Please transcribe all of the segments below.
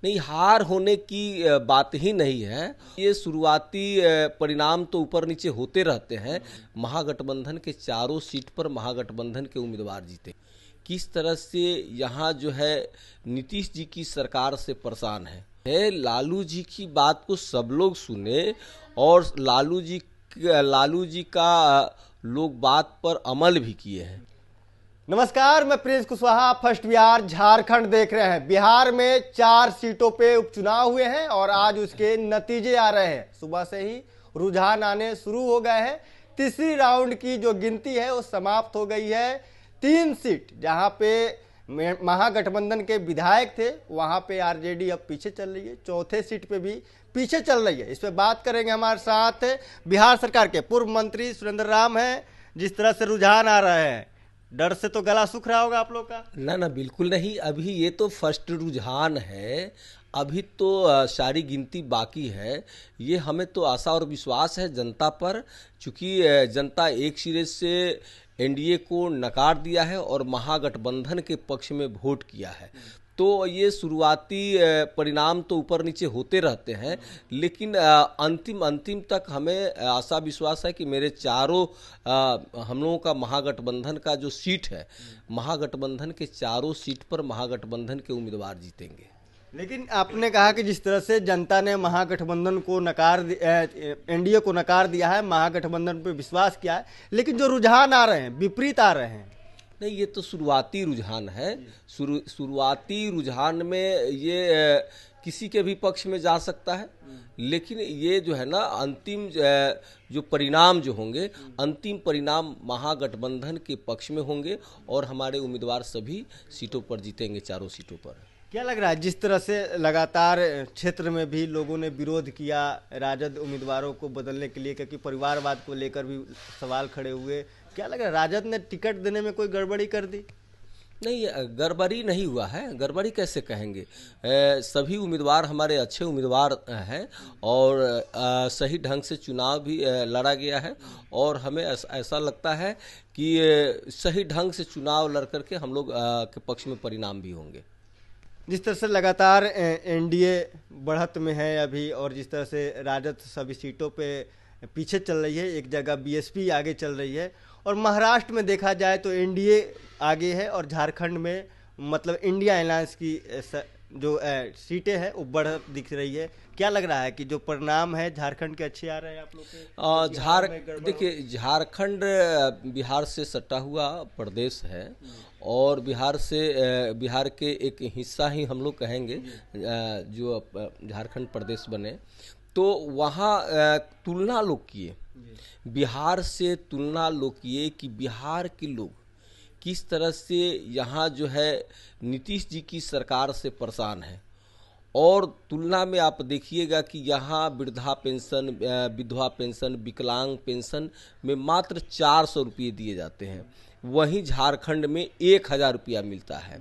नहीं, हार होने की बात ही नहीं है। ये शुरुआती परिणाम तो ऊपर नीचे होते रहते हैं। महागठबंधन के चारों सीट पर महागठबंधन के उम्मीदवार जीते। किस तरह से यहाँ जो है नीतीश जी की सरकार से परेशान है। लालू जी की बात को सब लोग सुने और लालू जी का लोग बात पर अमल भी किए हैं। नमस्कार, मैं प्रिंस कुशवाहा। फर्स्ट बिहार झारखंड देख रहे हैं। बिहार में 4 सीटों पे उपचुनाव हुए हैं और आज उसके नतीजे आ रहे हैं। सुबह से ही रुझान आने शुरू हो गए हैं। तीसरी राउंड की जो गिनती है वो समाप्त हो गई है। 3 सीट जहां पे महागठबंधन के विधायक थे वहां पे आरजेडी अब पीछे चल रही है। चौथे सीट पे भी पीछे चल रही है। इस पे बात करेंगे। हमारे साथ बिहार सरकार के पूर्व मंत्री सुरेंद्र राम हैं। जिस तरह से रुझान आ रहे हैं, डर से तो गला सूख रहा होगा आप लोग का। ना बिल्कुल नहीं। अभी ये तो फर्स्ट रुझान है। अभी तो सारी गिनती बाकी है। ये हमें तो आशा और विश्वास है जनता पर, चूँकि जनता एक सिरे से एनडीए को नकार दिया है और महागठबंधन के पक्ष में वोट किया है। तो ये शुरुआती परिणाम तो ऊपर नीचे होते रहते हैं, लेकिन अंतिम तक हमें आशा विश्वास है कि मेरे चारों हम लोगों का महागठबंधन का जो सीट है, महागठबंधन के चारों सीट पर महागठबंधन के उम्मीदवार जीतेंगे। लेकिन आपने कहा कि जिस तरह से जनता ने महागठबंधन को एनडीए को नकार दिया है, महागठबंधन पर विश्वास किया है, लेकिन जो रुझान आ रहे हैं विपरीत आ रहे हैं। नहीं, ये तो शुरुआती रुझान है। शुरुआती रुझान में ये किसी के भी पक्ष में जा सकता है, लेकिन ये जो है ना अंतिम जो परिणाम जो होंगे, अंतिम परिणाम महागठबंधन के पक्ष में होंगे और हमारे उम्मीदवार सभी सीटों पर जीतेंगे, चारों सीटों पर। क्या लग रहा है, जिस तरह से लगातार क्षेत्र में भी लोगों ने विरोध किया राजद उम्मीदवारों को बदलने के लिए, क्योंकि परिवारवाद को लेकर भी सवाल खड़े हुए, क्या लग रहा है राजद ने टिकट देने में कोई गड़बड़ी कर दी? नहीं, गड़बड़ी नहीं हुआ है। गड़बड़ी कैसे कहेंगे? सभी उम्मीदवार हमारे अच्छे उम्मीदवार हैं और सही ढंग से चुनाव भी लड़ा गया है और हमें ऐसा लगता है कि सही ढंग से चुनाव लड़ करके हम लोग के पक्ष में परिणाम भी होंगे। जिस तरह से लगातार एनडीए बढ़त में है अभी और जिस तरह से राजद सभी सीटों पे पीछे चल रही है, एक जगह बीएसपी आगे चल रही है और महाराष्ट्र में देखा जाए तो एनडीए आगे है और झारखंड में मतलब इंडिया अलायंस की जो सीटें हैं वो बढ़त दिख रही है। क्या लग रहा है कि जो परिणाम है झारखंड के अच्छे आ रहे हैं आप लोग के? देखिए, झारखंड बिहार से सटा हुआ प्रदेश है और बिहार के एक हिस्सा ही हम लोग कहेंगे जो झारखंड प्रदेश बने। तो वहाँ तुलना लोग किए, बिहार से तुलना लोग किए कि बिहार के लोग किस तरह से यहाँ जो है नीतीश जी की सरकार से परेशान है और तुलना में आप देखिएगा कि यहाँ वृद्धा पेंशन, विधवा पेंशन, विकलांग पेंशन में मात्र 400 रुपये दिए जाते हैं, वहीं झारखंड में 1000 रुपया मिलता है।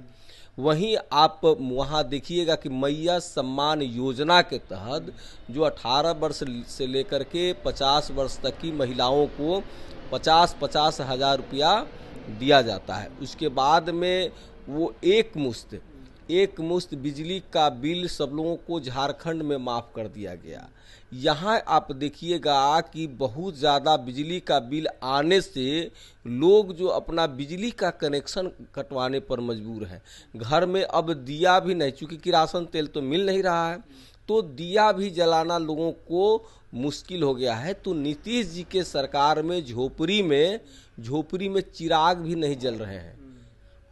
वहीं आप वहाँ देखिएगा कि मैया सम्मान योजना के तहत जो 18 वर्ष से लेकर के 50 वर्ष तक की महिलाओं को 50-50 हज़ार रुपया दिया जाता है। उसके बाद में वो एक मुश्त बिजली का बिल सब लोगों को झारखंड में माफ़ कर दिया गया। यहाँ आप देखिएगा कि बहुत ज़्यादा बिजली का बिल आने से लोग जो अपना बिजली का कनेक्शन कटवाने पर मजबूर हैं। घर में अब दिया भी नहीं, चूँकि किरासन तेल तो मिल नहीं रहा है, तो दिया भी जलाना लोगों को मुश्किल हो गया है। तो नीतीश जी के सरकार में झोपड़ी में चिराग भी नहीं जल रहे हैं।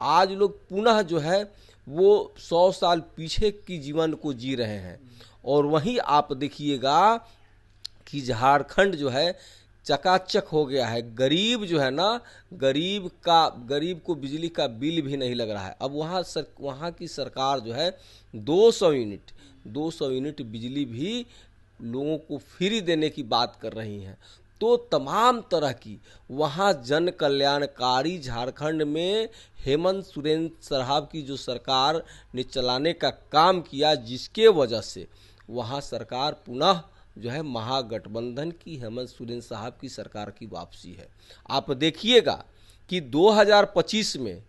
आज लोग पुनः जो है वो 100 साल पीछे की जीवन को जी रहे हैं। और वहीं आप देखिएगा कि झारखंड जो है चकाचक हो गया है। गरीब जो है ना, गरीब को बिजली का बिल भी नहीं लग रहा है। अब वहाँ की सरकार जो है 200 यूनिट बिजली भी लोगों को फ्री देने की बात कर रही हैं। तो तमाम तरह की वहाँ जन कल्याणकारी झारखंड में हेमंत सोरेन साहब की जो सरकार ने चलाने का काम किया, जिसके वजह से वहाँ सरकार पुनः जो है महागठबंधन की हेमंत सोरेन साहब की सरकार की वापसी है। आप देखिएगा कि 2025 में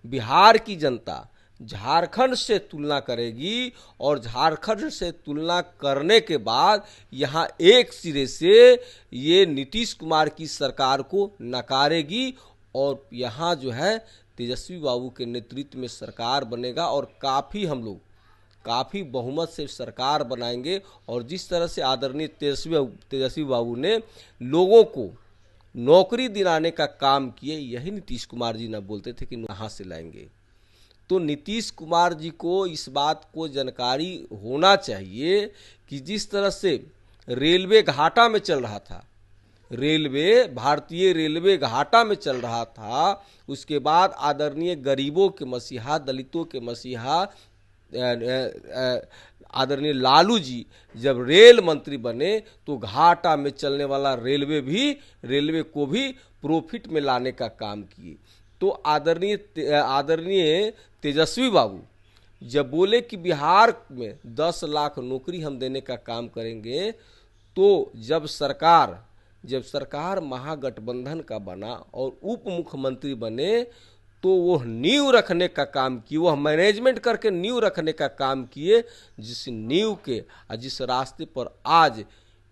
बिहार की जनता झारखंड से तुलना करेगी और झारखंड से तुलना करने के बाद यहाँ एक सिरे से ये नीतीश कुमार की सरकार को नकारेगी और यहाँ जो है तेजस्वी बाबू के नेतृत्व में सरकार बनेगा और काफ़ी बहुमत से सरकार बनाएंगे। और जिस तरह से आदरणीय तेजस्वी बाबू ने लोगों को नौकरी दिलाने का काम किए, यही नीतीश कुमार जी न बोलते थे कि कहाँ से लाएंगे। तो नीतीश कुमार जी को इस बात को जानकारी होना चाहिए कि जिस तरह से रेलवे घाटा में चल रहा था, भारतीय रेलवे घाटा में चल रहा था, उसके बाद आदरणीय गरीबों के मसीहा, दलितों के मसीहा आदरणीय लालू जी जब रेल मंत्री बने तो घाटा में चलने वाला रेलवे को भी प्रॉफिट में लाने का काम किए। तो आदरणीय तेजस्वी बाबू जब बोले कि बिहार में 10 लाख नौकरी हम देने का काम करेंगे, तो जब सरकार महागठबंधन का बना और उप मुख्यमंत्री बने तो वो नींव रखने का काम किए, वह मैनेजमेंट करके नींव रखने का काम किए, जिस नींव के जिस रास्ते पर आज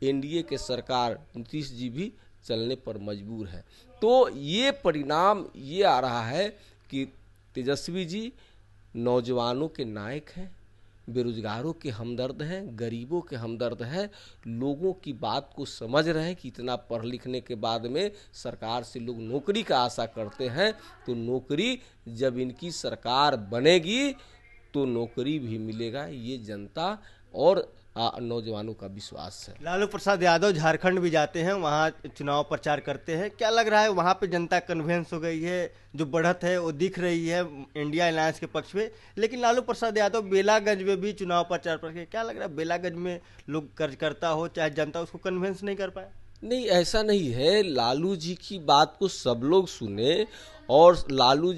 एनडीए के सरकार नीतीश जी भी चलने पर मजबूर है। तो ये परिणाम ये आ रहा है कि तेजस्वी जी नौजवानों के नायक हैं, बेरोजगारों के हमदर्द हैं, गरीबों के हमदर्द हैं, लोगों की बात को समझ रहे हैं कि इतना पढ़ लिखने के बाद में सरकार से लोग नौकरी का आशा करते हैं। तो नौकरी जब इनकी सरकार बनेगी तो नौकरी भी मिलेगा, ये जनता और नौजवानों का विश्वास है। लालू प्रसाद यादव झारखंड भी जाते हैं, वहाँ चुनाव प्रचार करते हैं, क्या लग रहा है वहाँ पे जनता कन्विंस हो गई है, जो बढ़त है वो दिख रही है इंडिया अलायंस के पक्ष में। लेकिन लालू प्रसाद यादव बेलागंज में भी चुनाव प्रचार पर, क्या लग रहा है बेलागंज में लोग कार्यकर्ता हो चाहे जनता उसको कन्विंस नहीं कर पाए? नहीं, ऐसा नहीं है। लालू जी की बात को सब लोग सुने और लालू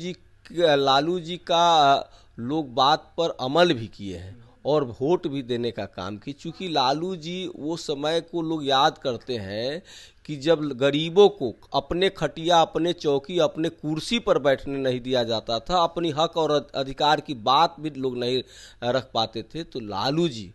जी का लोग बात पर अमल भी किए हैं और वोट भी देने का काम की। चूँकि लालू जी वो समय को लोग याद करते हैं कि जब गरीबों को अपने खटिया, अपने चौकी, अपने कुर्सी पर बैठने नहीं दिया जाता था, अपनी हक और अधिकार की बात भी लोग नहीं रख पाते थे, तो लालू जी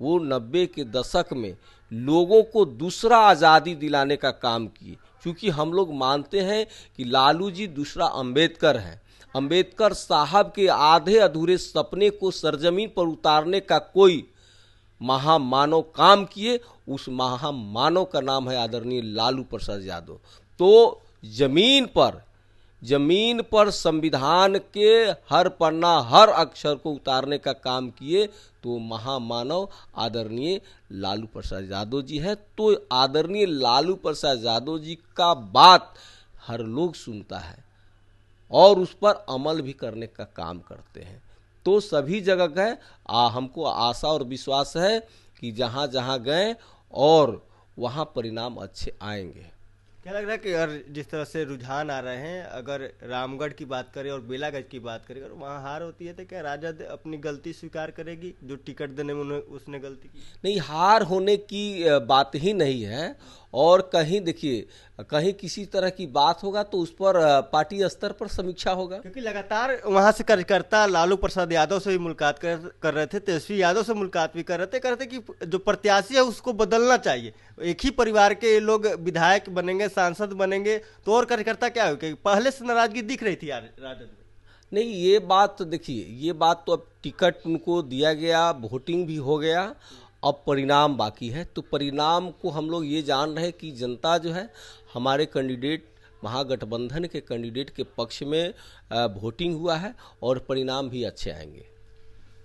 वो 90 के दशक में लोगों को दूसरा आज़ादी दिलाने का काम किए। क्योंकि हम लोग मानते हैं कि लालू जी दूसरा अंबेडकर हैं। अंबेडकर साहब के आधे अधूरे सपने को सरजमीन पर उतारने का कोई महामानव काम किए, उस महामानव का नाम है आदरणीय लालू प्रसाद यादव। तो जमीन पर संविधान के हर पन्ना, हर अक्षर को उतारने का काम किए, तो महामानव आदरणीय लालू प्रसाद यादव जी है। तो आदरणीय लालू प्रसाद यादव जी का बात हर लोग सुनता है और उस पर अमल भी करने का काम करते हैं। तो सभी जगह गए, हमको आशा और विश्वास है कि जहाँ जहाँ गए और वहाँ परिणाम अच्छे आएंगे। क्या लग रहा है कि अगर जिस तरह से रुझान आ रहे हैं, अगर रामगढ़ की बात करें और बेलागंज की बात करें, अगर वहाँ हार होती है तो क्या राजद अपनी गलती स्वीकार करेगी, जो टिकट देने में उसने गलती की? नहीं, हार होने की बात ही नहीं है। और कहीं देखिए, कहीं किसी तरह की बात होगा तो उस पर पार्टी स्तर पर समीक्षा होगा। क्योंकि लगातार वहां से कार्यकर्ता लालू प्रसाद यादव से भी मुलाकात कर रहे थे, तेजस्वी यादव से मुलाकात भी कर रहे थे कि जो प्रत्याशी है उसको बदलना चाहिए। एक ही परिवार के लोग विधायक बनेंगे, सांसद बनेंगे तो और कार्यकर्ता क्या हो, पहले से नाराजगी दिख रही थी राजद में। नहीं, ये बात तो देखिए, ये बात तो अब टिकट उनको दिया गया, वोटिंग भी हो गया, अब परिणाम बाकी है। तो परिणाम को हम लोग ये जान रहे हैं कि जनता जो है हमारे कैंडिडेट, महागठबंधन के कैंडिडेट के पक्ष में वोटिंग हुआ है और परिणाम भी अच्छे आएंगे।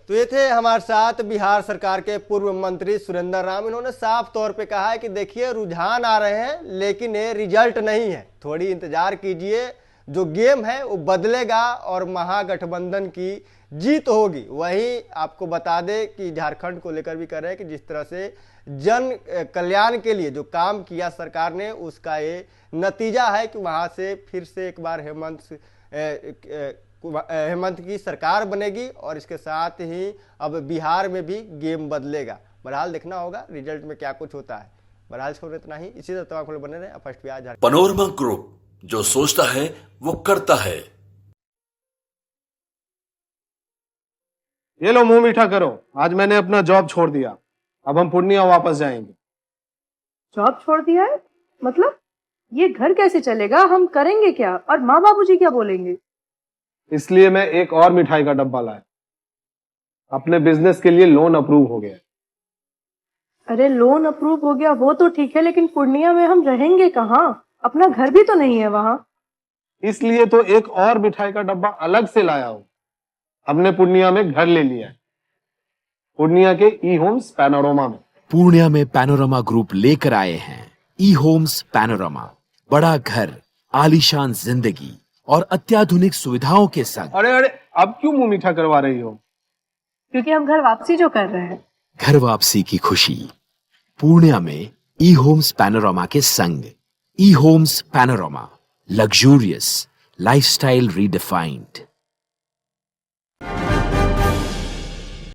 तो ये थे हमारे साथ बिहार सरकार के पूर्व मंत्री सुरेंद्र राम। इन्होंने साफ तौर पे कहा है कि देखिए रुझान आ रहे हैं लेकिन ये रिजल्ट नहीं है, थोड़ी इंतजार कीजिए, जो गेम है वो बदलेगा और महागठबंधन की जीत होगी। वहीं आपको बता दें कि झारखंड को लेकर भी कह रहे हैं कि जिस तरह से जन कल्याण के लिए जो काम किया सरकार ने, उसका ये नतीजा है कि वहां से फिर से एक बार हेमंत की सरकार बनेगी और इसके साथ ही अब बिहार में भी गेम बदलेगा। बहरहाल देखना होगा रिजल्ट में क्या कुछ होता है। बहरहाल छोड़ इतना ही, इसी तरह तमाम बने रहे फर्स्ट बिहार। पनोरमा ग्रुप, जो सोचता है वो करता है। ये लो मुंह मीठा करो, आज मैंने अपना जॉब छोड़ दिया, अब हम पूर्णिया वापस जाएंगे। जॉब छोड़ दिया है? मतलब ये घर कैसे चलेगा? हम करेंगे क्या? और माँ बाबूजी क्या बोलेंगे? इसलिए मैं एक और मिठाई का डब्बा लाया, अपने बिजनेस के लिए लोन अप्रूव हो गया। अरे लोन अप्रूव हो गया वो तो ठीक है, लेकिन पूर्णिया में हम रहेंगे कहाँ? अपना घर भी तो नहीं है वहां। इसलिए तो एक और मिठाई का डब्बा अलग से लाया हूं। हमने पूर्णिया में घर ले लिया है, पूर्णिया के ई होम्स पैनोरमा में। पूर्णिया में पैनोरमा ग्रुप लेकर आए हैं ई होम्स पैनोरमा, बड़ा घर, आलीशान जिंदगी और अत्याधुनिक सुविधाओं के संग। अरे अरे, अब क्यों मुंह मीठा करवा रही हो? क्योंकि हम घर वापसी जो कर रहे हैं। घर वापसी की खुशी पूर्णिया में ई होम्स पैनोरमा के संग। E homes panorama, luxurious lifestyle redefined.